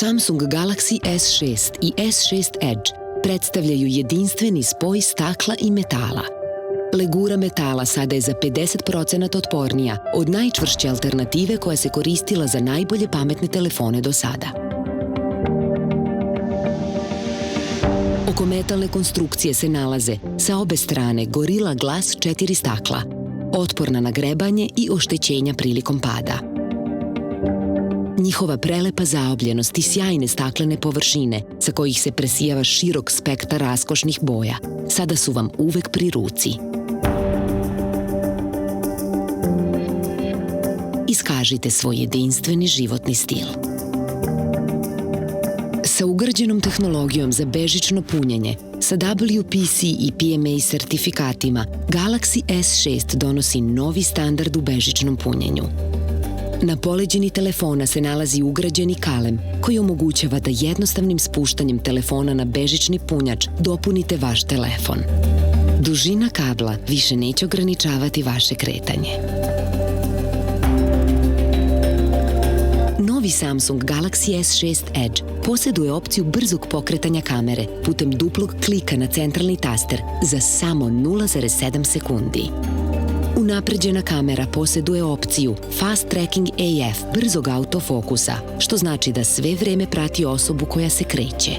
Samsung Galaxy S6 i S6 Edge predstavljaju jedinstveni spoj stakla i metala. Legura metala sada je za 50% otpornija od najčvršće alternative koja se koristila za najbolje pametne telefone do sada. Oko metalne konstrukcije se nalaze sa obe strane Gorilla Glass 4 stakla, otporna na grebanje i oštećenja prilikom pada. Njihova prelepa zaobljenost i sjajne staklene površine sa kojih se presijava širok spektar raskošnih boja sada su vam uvek pri ruci. Iskažite svoj jedinstveni životni stil. Sa ugrađenom tehnologijom za bežično punjenje, sa WPC i PMA sertifikatima, Galaxy S6 donosi novi standard u bežičnom punjenju. Na poleđini telefona se nalazi ugrađeni kalem koji omogućava da jednostavnim spuštanjem telefona na bežični punjač dopunite vaš telefon. Dužina kabla više neće ograničavati vaše kretanje. Novi Samsung Galaxy S6 Edge posjeduje opciju brzog pokretanja kamere putem duplog klika na centralni taster za samo 0,7 sekundi. Unapređena kamera posjeduje opciju Fast Tracking AF brzog autofokusa, što znači da sve vreme prati osobu koja se kreće.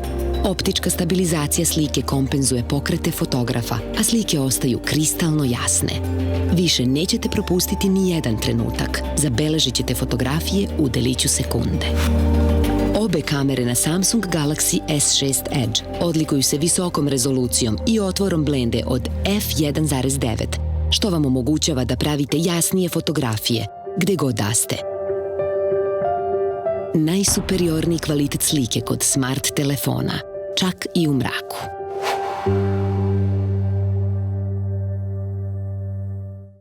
Optička stabilizacija slike kompenzuje pokrete fotografa, a slike ostaju kristalno jasne. Više nećete propustiti ni jedan trenutak, zabeležit ćete fotografije u deliću sekunde. Obe kamere na Samsung Galaxy S6 Edge odlikuju se visokom rezolucijom i otvorom blende od f1.9, što vam omogućava da pravite jasnije fotografije, gde god da ste. Najsuperiorniji kvalitet slike kod smart telefona, čak i u mraku.